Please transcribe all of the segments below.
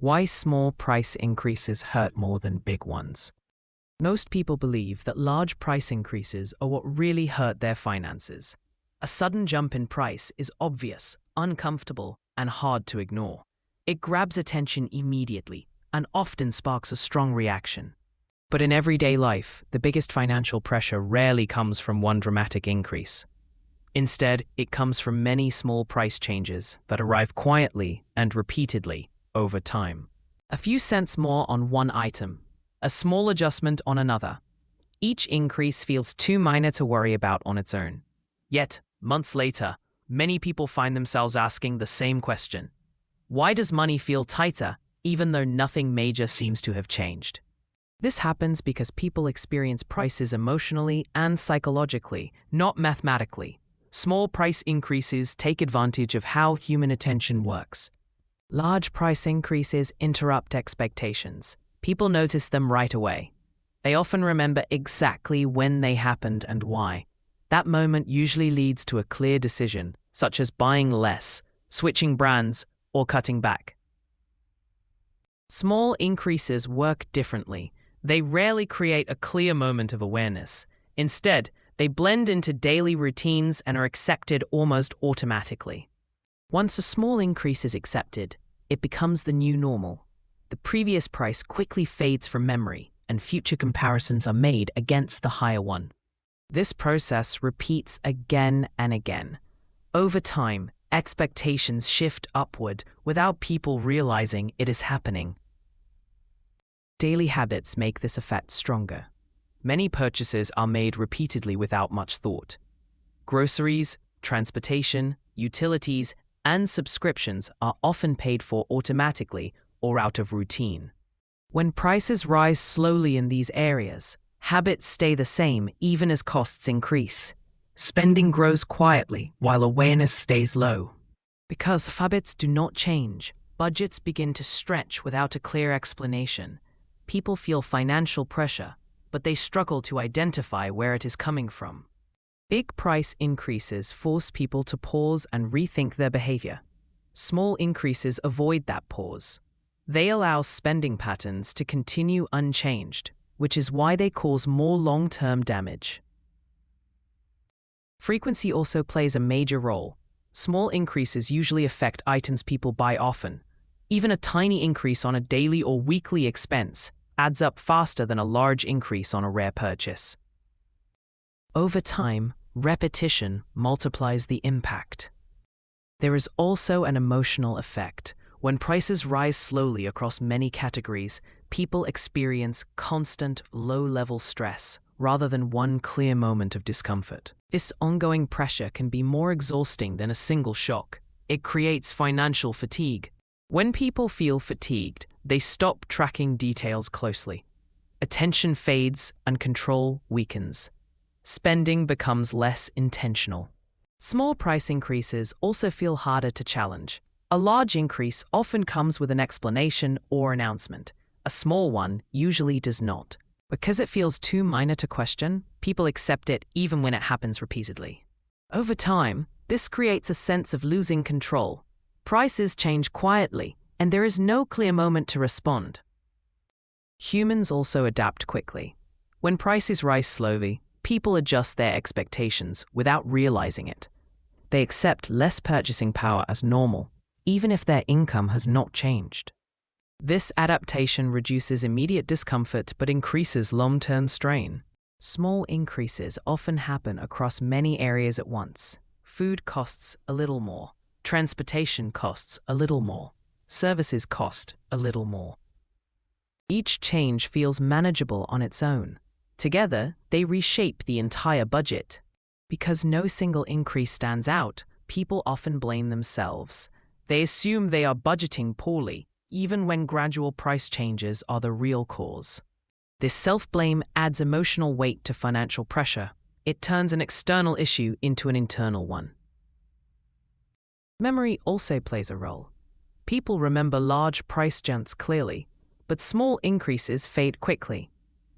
Why small price increases hurt more than big ones. Most people believe that large price increases are what really hurt their finances. A sudden jump in price is obvious, uncomfortable, and hard to ignore. It grabs attention immediately and often sparks a strong reaction. But in everyday life, the biggest financial pressure rarely comes from one dramatic increase. Instead, it comes from many small price changes that arrive quietly and repeatedly over time. A few cents more on one item, a small adjustment on another. Each increase feels too minor to worry about on its own. Yet, months later, many people find themselves asking the same question. Why does money feel tighter, even though nothing major seems to have changed? This happens because people experience prices emotionally and psychologically, not mathematically. Small price increases take advantage of how human attention works. Large price increases interrupt expectations. People notice them right away. They often remember exactly when they happened and why. That moment usually leads to a clear decision, such as buying less, switching brands, or cutting back. Small increases work differently. They rarely create a clear moment of awareness. Instead, they blend into daily routines and are accepted almost automatically. Once a small increase is accepted, it becomes the new normal. The previous price quickly fades from memory, and future comparisons are made against the higher one. This process repeats again and again. Over time, expectations shift upward without people realizing it is happening. Daily habits make this effect stronger. Many purchases are made repeatedly without much thought. Groceries, transportation, utilities, and subscriptions are often paid for automatically or out of routine. When prices rise slowly in these areas, habits stay the same even as costs increase. Spending grows quietly while awareness stays low. Because habits do not change, budgets begin to stretch without a clear explanation. People feel financial pressure, but they struggle to identify where it is coming from. Big price increases force people to pause and rethink their behavior. Small increases avoid that pause. They allow spending patterns to continue unchanged, which is why they cause more long-term damage. Frequency also plays a major role. Small increases usually affect items people buy often. Even a tiny increase on a daily or weekly expense adds up faster than a large increase on a rare purchase. Over time, repetition multiplies the impact. There is also an emotional effect. When prices rise slowly across many categories, people experience constant, low-level stress rather than one clear moment of discomfort. This ongoing pressure can be more exhausting than a single shock. It creates financial fatigue. When people feel fatigued, they stop tracking details closely. Attention fades and control weakens. Spending becomes less intentional. Small price increases also feel harder to challenge. A large increase often comes with an explanation or announcement. A small one usually does not. Because it feels too minor to question, people accept it even when it happens repeatedly. Over time, this creates a sense of losing control. Prices change quietly, and there is no clear moment to respond. Humans also adapt quickly. When prices rise slowly, people adjust their expectations without realizing it. They accept less purchasing power as normal, even if their income has not changed. This adaptation reduces immediate discomfort but increases long-term strain. Small increases often happen across many areas at once. Food costs a little more. Transportation costs a little more. Services cost a little more. Each change feels manageable on its own. Together, they reshape the entire budget. Because no single increase stands out, people often blame themselves. They assume they are budgeting poorly, even when gradual price changes are the real cause. This self-blame adds emotional weight to financial pressure. It turns an external issue into an internal one. Memory also plays a role. People remember large price jumps clearly, but small increases fade quickly.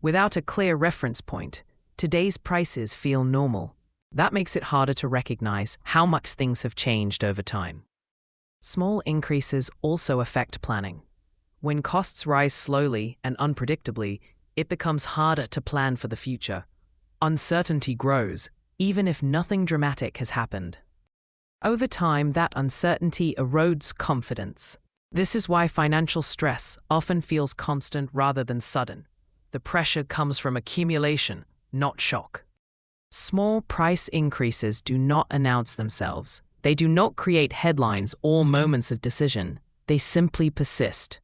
Without a clear reference point, today's prices feel normal. That makes it harder to recognize how much things have changed over time. Small increases also affect planning. When costs rise slowly and unpredictably, it becomes harder to plan for the future. Uncertainty grows, even if nothing dramatic has happened. Over time, that uncertainty erodes confidence. This is why financial stress often feels constant rather than sudden. The pressure comes from accumulation, not shock. Small price increases do not announce themselves. They do not create headlines or moments of decision. They simply persist.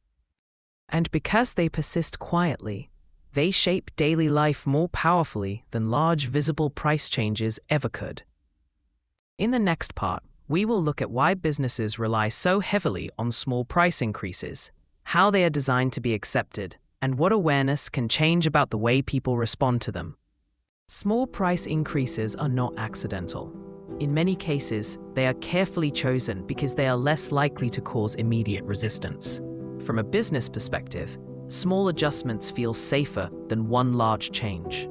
And because they persist quietly, they shape daily life more powerfully than large visible price changes ever could. In the next part, we will look at why businesses rely so heavily on small price increases, how they are designed to be accepted, and what awareness can change about the way people respond to them. Small price increases are not accidental. In many cases, they are carefully chosen because they are less likely to cause immediate resistance. From a business perspective, small adjustments feel safer than one large change.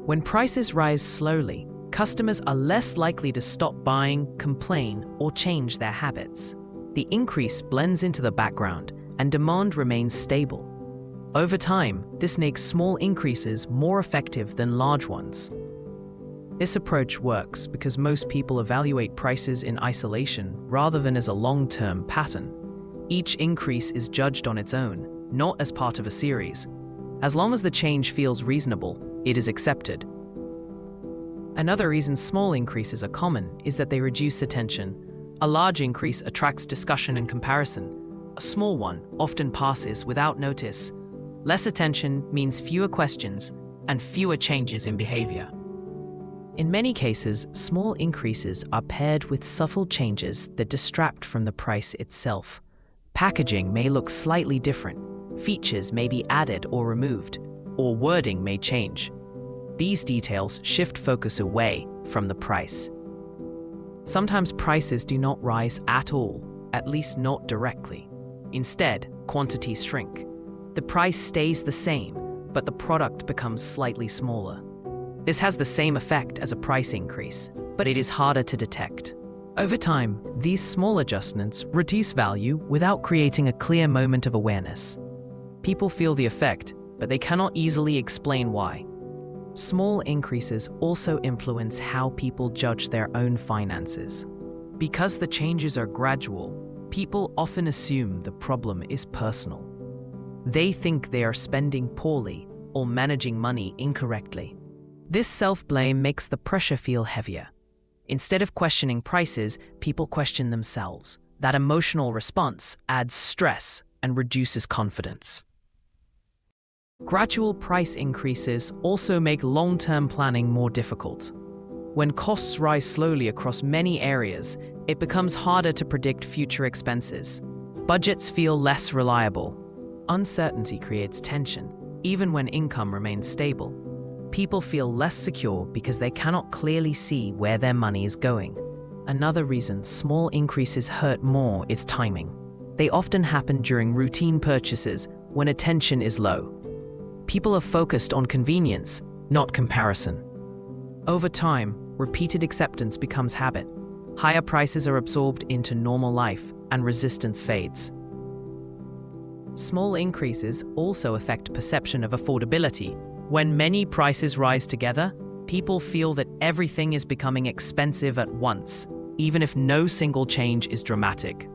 When prices rise slowly, customers are less likely to stop buying, complain, or change their habits. The increase blends into the background, and demand remains stable. Over time, this makes small increases more effective than large ones. This approach works because most people evaluate prices in isolation rather than as a long-term pattern. Each increase is judged on its own, not as part of a series. As long as the change feels reasonable, it is accepted. Another reason small increases are common is that they reduce attention. A large increase attracts discussion and comparison. A small one often passes without notice. Less attention means fewer questions and fewer changes in behavior. In many cases, small increases are paired with subtle changes that distract from the price itself. Packaging may look slightly different, features may be added or removed, or wording may change. These details shift focus away from the price. Sometimes prices do not rise at all, at least not directly. Instead, quantities shrink. The price stays the same, but the product becomes slightly smaller. This has the same effect as a price increase, but it is harder to detect. Over time, these small adjustments reduce value without creating a clear moment of awareness. People feel the effect, but they cannot easily explain why. Small increases also influence how people judge their own finances. Because the changes are gradual, people often assume the problem is personal. They think they are spending poorly or managing money incorrectly. This self-blame makes the pressure feel heavier. Instead of questioning prices, people question themselves. That emotional response adds stress and reduces confidence. Gradual price increases also make long-term planning more difficult. When costs rise slowly across many areas, it becomes harder to predict future expenses. Budgets feel less reliable. Uncertainty creates tension, even when income remains stable. People feel less secure because they cannot clearly see where their money is going. Another reason small increases hurt more is timing. They often happen during routine purchases when attention is low. People are focused on convenience, not comparison. Over time, repeated acceptance becomes habit. Higher prices are absorbed into normal life, and resistance fades. Small increases also affect perception of affordability. When many prices rise together, people feel that everything is becoming expensive at once, even if no single change is dramatic.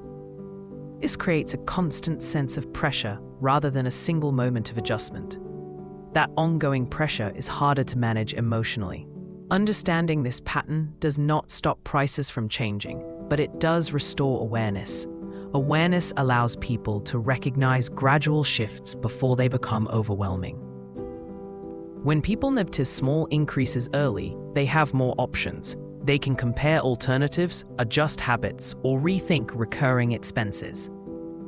This creates a constant sense of pressure rather than a single moment of adjustment. That ongoing pressure is harder to manage emotionally. Understanding this pattern does not stop prices from changing, but it does restore awareness. Awareness allows people to recognize gradual shifts before they become overwhelming. When people notice small increases early, they have more options. They can compare alternatives, adjust habits, or rethink recurring expenses.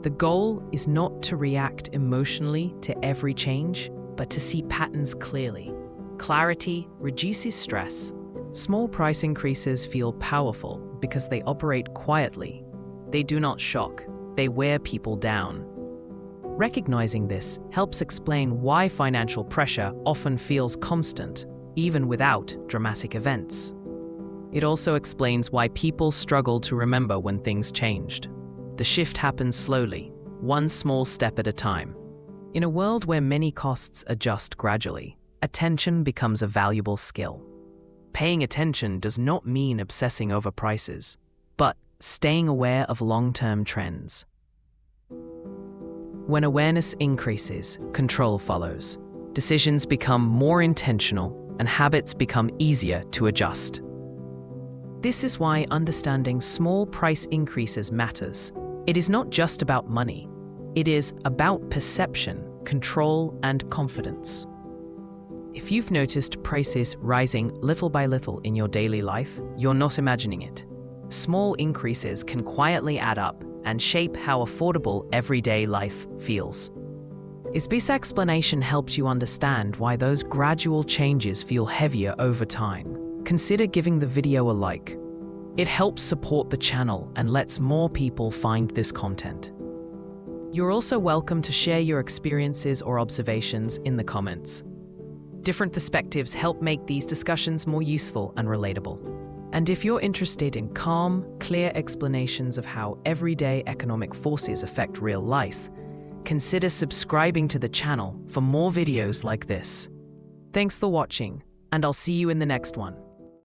The goal is not to react emotionally to every change, but to see patterns clearly. Clarity reduces stress. Small price increases feel powerful because they operate quietly. They do not shock, they wear people down. Recognizing this helps explain why financial pressure often feels constant, even without dramatic events. It also explains why people struggle to remember when things changed. The shift happens slowly, one small step at a time. In a world where many costs adjust gradually, attention becomes a valuable skill. Paying attention does not mean obsessing over prices, but staying aware of long-term trends. When awareness increases, control follows. Decisions become more intentional, and habits become easier to adjust. This is why understanding small price increases matters. It is not just about money. It is about perception, control, and confidence. If you've noticed prices rising little by little in your daily life, you're not imagining it. Small increases can quietly add up and shape how affordable everyday life feels. If this explanation helps you understand why those gradual changes feel heavier over time, consider giving the video a like. It helps support the channel and lets more people find this content. You're also welcome to share your experiences or observations in the comments. Different perspectives help make these discussions more useful and relatable. And if you're interested in calm, clear explanations of how everyday economic forces affect real life, consider subscribing to the channel for more videos like this. Thanks for watching, and I'll see you in the next one.